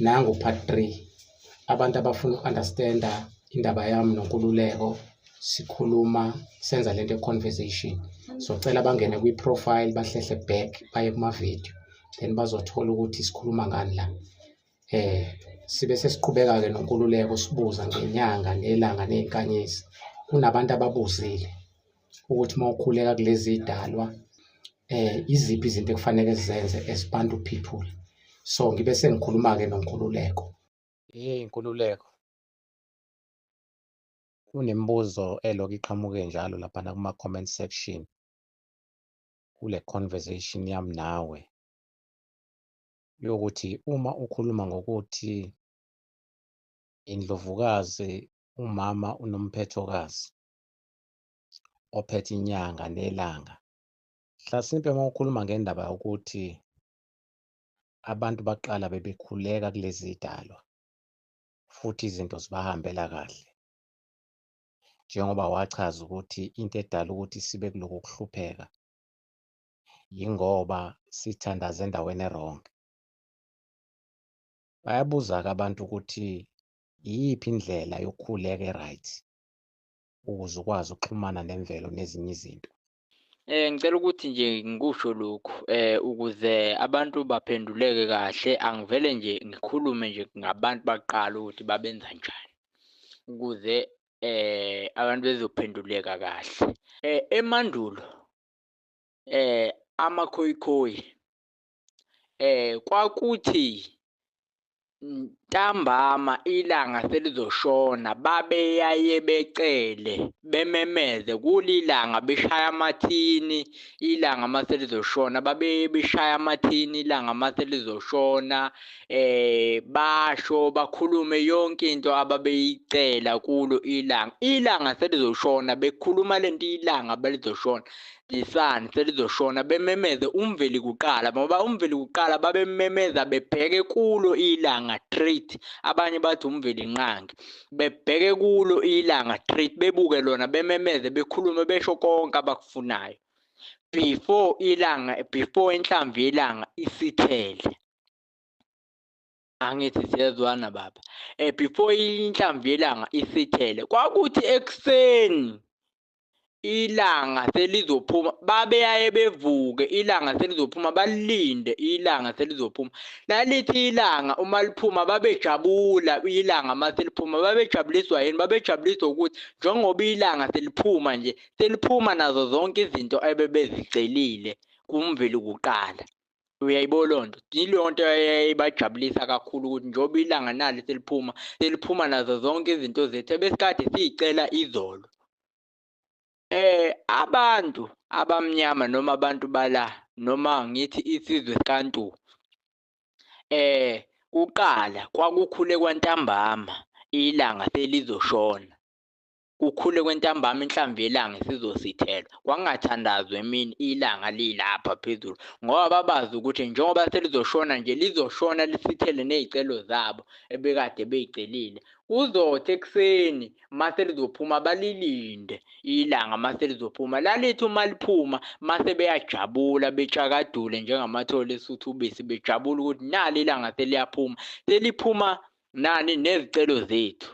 Nangu part 3. Abantu abafuna uku-understanda indaba yami noNkululeko, sikhuluma senza lento conversation. So cela bangene kwi-profile bahlehle back baye kuma-video then bazothola ukuthi sikhuluma ngani la. Sibe sesiqhubeka-ke noNkululeko sibuza ngenyanga nelanga nezinkanyezi. Kunabantu ababuzile ukuthi mawukhuleka kulezi idalwa iziphi izinto ekufanele sizenze as Bantu people. So ngibe sengikhuluma-ke noNkululeko. Nkululeko, kunemibuzo elokhu iqhamuke njalo laphana kuma-comment section kule conversation yami nawe yokuthi uma ukhuluma ngokuthi indlovukazi umama unomphethokazi ophethe inyanga nelanga, hlasimpe uma ukhuluma ngendaba yokuthi abantu baqala bebekhuleka kulezi idalwa futhi izinto zibahambela kahle, njengoba wachaza ukuthi into edala ukuthi sibe kuloko kuhlupheka yingoba sithandaza endaweni e-wrong. Bayabuza-ke abantu ukuthi iyiphi indlela yokukhuleka e-right ukuze ukwazi ukuxhumana nemvelo nezinye izinto. Ngicela ukuthi nje ngikusho lokhu ukuze abantu baphenduleke kahle, angivele nje ngikhulume nje ngabantu baqala ukuthi babenza njani ukuze abantu bezophenduleka kahle. Emandulo amakhoyikhoyi kwakuthi ntambama ilanga selizoshona babeyaye becele bememeze kulilanga beshaya amathini ilanga mase lizoshona, beshaya amathini ilanga mase lizoshona, basho bakhulume yonke into ababeyicela kulo ilanga selizoshona, bekhuluma lento ilanga belizoshona lisani selizoshona, bememeze umveli kuqala ngoba umveli kuqala babememeza bebheke kulo ilanga straight, abanye bathi umveli nqangi, bebheke kulo ilanga straight, bebuke lona, bememeze, bekhulume, besho konke abakufunayo before inhlamvu yelanga isithele. Angithi siyezwana baba? Before inhlamvu yelanga isithele kwakuthi ekuseni ilanga selizophuma, babeyaye bevuke ilanga selizophuma, balinde ilanga selizophuma. Lalithi ilanga uma liphuma babejabula ilanga mase liphuma, babejabuliswa yini? Babejabuliswa ukuthi njengoba ilanga seliphuma nje, seliphuma nazo zonke izinto ebebezicelile kumveli kuqala. Uyayibona loo nto? Yileyo nto eyayibajabulisa kakhulu ukuthi njengoba ilanga nali seliphuma nazo zonke izinto zethu ebesikade siyicela izolo. Abantu abamnyama noma abantu bala noma ngithi isizwe sikaNtu kuqala kwakukhule kwantambama ilanga selizoshona, kukhule kwentambama inhlamvu yelanga isizosithela, kwangathandazwa emini ilanga lilapha phezulu ngoba babazi ukuthi njengoba selizoshona nje lizoshona lisithele nezicelo zabo ebekade beyicelile. Kuzothi ekuseni mase lizophuma balilinde ilanga mase lizophuma, lalithi uma liphuma mase beyajabula betshakadule njengamathole esutha ubisi, bejabula ukuthi nali ilanga seliyaphuma, seliphuma nani nezicelo zethu.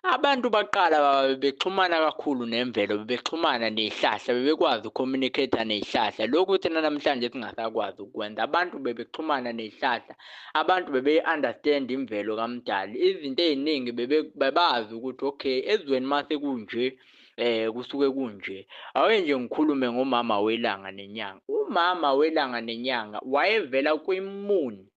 Abantu baqala bebexhumana kakhulu nemvelo, bebexhumana ney'hlahla, bebekwazi uku-communicate-a ney'hlahla, lokhu thina namhlanje singasakwazi ukukwenza. Abantu bebexhumana ney'hlahla, abantu bebe-understand imvelo kaMdali, izinto ey'ningi bebazi ukuthi okay ezweni mase kunje kusuke kunje. Ake nje ngikhulume ngomama welanga nenyanga. Umama welanga nenyanga wayevela kwimuni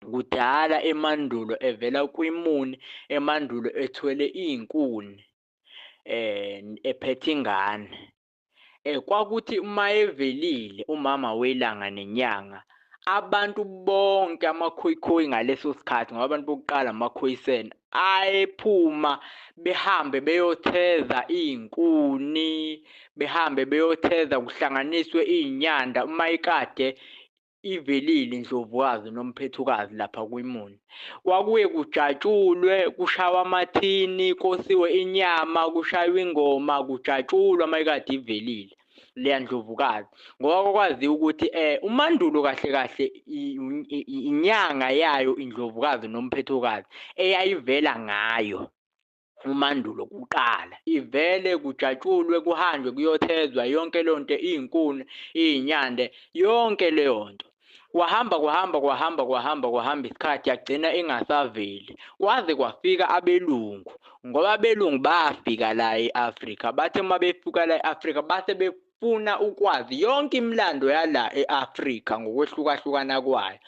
kudala emandulo, evela kwimuni emandulo ethwele iy'nkuni ephethe ingane. Kwakuthi uma evelile umama welanga nenyanga, abantu bonke amakhoyikhoyi ngaleso sikhathi ngoba abantu bokuqala amakhoyisana ayephuma behambe beyotheza iy'nkuni, behambe beyotheza kuhlanganiswe iy'nyanda uma ikade ivelile indlovukazi nomphethukazi lapha kwimuni. Kwakuye kujatshulwe, kushawe amathini, kosiwe inyama, kushaywe ingoma, kujatshulwa uma ikade ivelile. leya Ndlovukazi ngoba kwakwaziwa ukuthi uMandulo kahle kahle inyanga yayo iNdlovukazi noMphethokazi eyayivela ngayo uMandulo kuqala, ivele kujatshulwe kuhanjwe kuyothezwa yonke leyo nto, iy'nkuni, iy'nyande, yonke leyo nto. Kwahamba isikhathi yagcina ingasaveli kwaze kwafika abelungu, ngoba abelungu bafika la e-Afrika. Bathe uma befika la e-Afrika base befuna ukwazi yonke imilando yala e-Afrika ngokwehlukahlukana kwayo,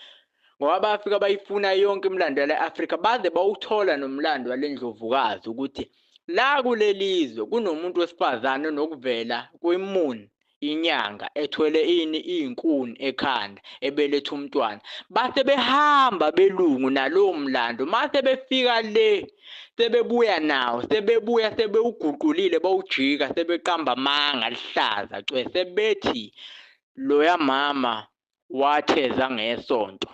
ngoba bafika bayifuna yonke imilando yala e-Afrika baze bawuthola nomlando wale Ndlovukazi ukuthi la kulelizwe kunomuntu wesifazane onokuvela kwemuni inyanga ethwele iy'nkuni ekhanda ebeletha umntwana. Base behamba belungu nalowo mlando, mase befika le sebebuya nawo, sebewuguqulile bawujika, sebeqamba amanga alihlaza cwe, sebethi loya mama watheza ngesonto,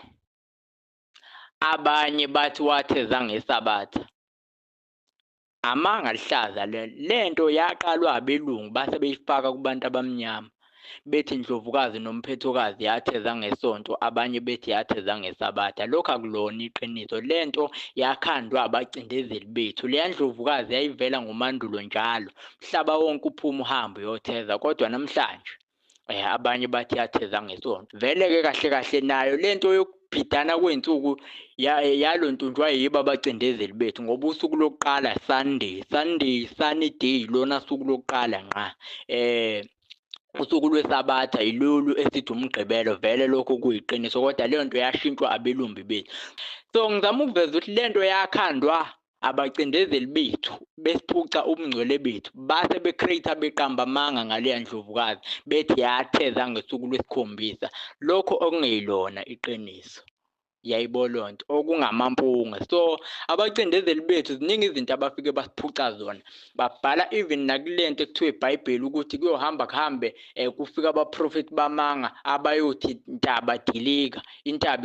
abanye bathi watheza ngesabatha. Amanga alihlaza lento yaqalwa abelungu base beyifaka kubantu abamnyama, bethi Ndlovukazi noMphethokazi yatheza ngesonto, abanye bethi yatheza ngesabatha. Lokhu akulona iqiniso, lento yakhandwa abacindezeli bethu. Leya Ndlovukazi yayivela ngoMandulo njalo, mhlaba wonke uphuma uhambe uyotheza, kodwa namhlanje abanye bathi yatheza ngesonto. Vele-ke kahle kahle nayo lento yokubhidana kwey'nsuku yalo ntunjwa yibo abacindezeli bethu, ngoba usuku lokuqala Sunny day lona suku lokuqala nqa. Usuku lwesabatha yilolu esithi umgqibelo. Vele lokho kuyiqiniso, kodwa leyo nto yashintshwa abelumbi bethu. So ngizama ukuveza ukuthi lento yakhandwa abacindezeli bethu besiphuca ubungcwele bethu, base becreate beqamba amanga ngaleya Ndlovukazi bethi yatheza ngesuku lwesikhombisa, lokho okungeyilona iqiniso. Yayibona leyo nto okungamampunge. So abacindezeli bethu ziningi izinto abafike basiphuca zona, babhala even nakulento ekuthiwa iBhayibheli ukuthi kuyohamba kuhambe kufika abaprofethi bamanga abayothi intaba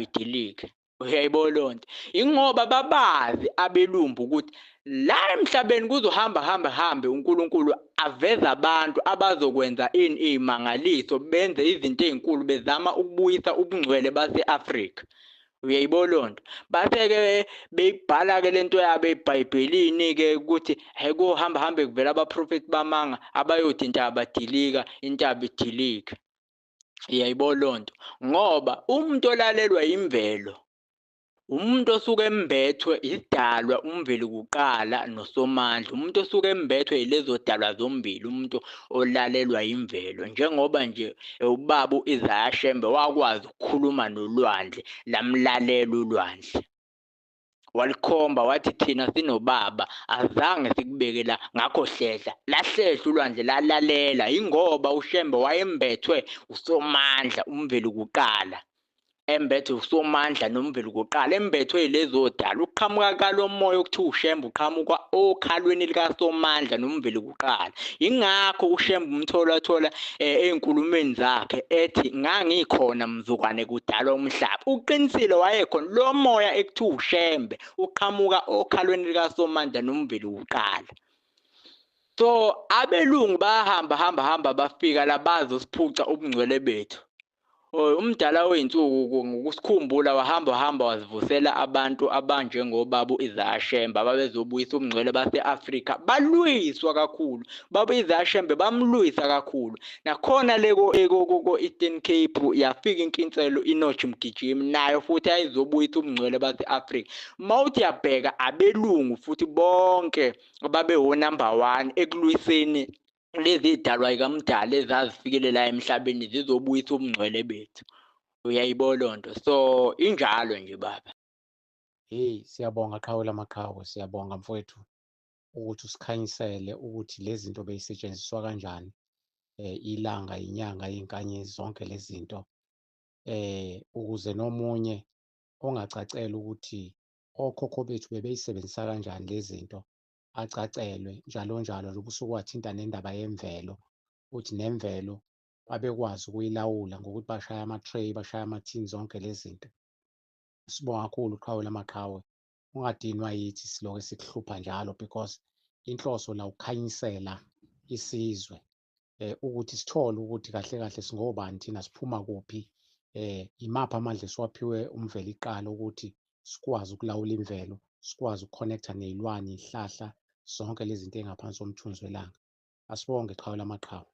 idilike. Uyayibona leyo nto, ingoba babazi abelumbu ukuthi la emhlabeni kuzohambe uNkulunkulu aveze abantu abazokwenza iy'mangaliso, benze izinto ey'nkulu bezama ukubuyisa ubungcwele base-Afrika. Uyayibona leyo nto, base-ke beyibhala-ke lento yabo eBhayibhelini-ke ukuthi kuyohambe kuvela abaprofethi bamanga abayothi intaba idilike. Uyayibona leyo nto, ngoba umuntu olalelwa imvelo umuntu osuke embethwe idalwa umveli kuqala noSomandla, umuntu osuke embethwe yilezo dalwa zombili, umuntu olalelwa imvelo. Njengoba nje ubaba u-Isaiah Shembe wakwazi ukukhuluma nolwandle, lamlalela ulwandle, walikhomba wathi thina sinobaba azange sikubeke la, ngakho lahlehla ulwandle lalalela. Yingoba uShembe wayembethwe uSomandla umveli kuqala, embethwe uSomandla nomveli kuqala, embethwe yilezo dala. Ukuqhamuka kalo moya okuthiwa uShembe uqhamuka okhalweni likaSomandla nomveli kuqala. Yingakho uShembe umthola ey'nkulumeni zakhe ethi ngangikhona mzukwane kudalwa umhlaba. Uqinisile wayekhona lo moya ekuthiwa uShembe uqhamuka okhalweni likaSomandla nomveli kuqala. So abelungu bahamba bafika la bazosiphuca ubungcwele bethu. Umdala wey'nsuku ngokusikhumbula wahamba wazivusela abantu abanjengobaba u-Isaiah Shembe ababezobuyisa ubungcwele base-Afrika. Balwiswa kakhulu, baba u-Isaiah Shembe bamlwisa kakhulu. Nakhona le ko-Eastern Cape yafika inkinselo iNoji Mgijimi, nayo futhi ayizobuyisa ubungcwele base-Afrika. Mawuthi yabheka abelungu futhi bonke babewo-number 1 ekulwiseni lezi dalwa yikamdala ezazifikele la emhlabeni zizobuyisa ubungcwele bethu. Uyayibona leyo nto, so injalo nje baba. Siyabonga Qhawe Lamaqhawe, siyabonga mfowethu ukuthi usikhanyisele ukuthi lezi zinto beyisetshenziswa kanjani, ilanga, inyanga, iy'nkanyezi, zonke lezi zinto, ukuze nomunye ongacacela ukuthi okhokho bethu bebeyisebenzisa kanjani lezi zinto acacelwe njalo njoba usuke wathinta nendaba yemvelo, ukuthi nemvelo babekwazi ukuyilawula ngokuthi bashaye ama-tray, bashaye amathini, zonke lezi zinto. Sibonga kakhulu Qhawe Lamaqhawe, ungadinwa yithi siloke sikuhlupha njalo because inhloso la ukukhanyisela isizwe ukuthi sithole ukuthi kahle kahle singobani thina, siphuma kuphi, imaphi amandla esiwaphiwe umvelo iqala ukuthi sikwazi ukulawula imvelo, sikwazi ukukhonektha ney'lwane, iy'hlahla, zonke lezi zinto ey'ngaphansi komthunzi welanga. Asibonge, qhawe lamaqhawe.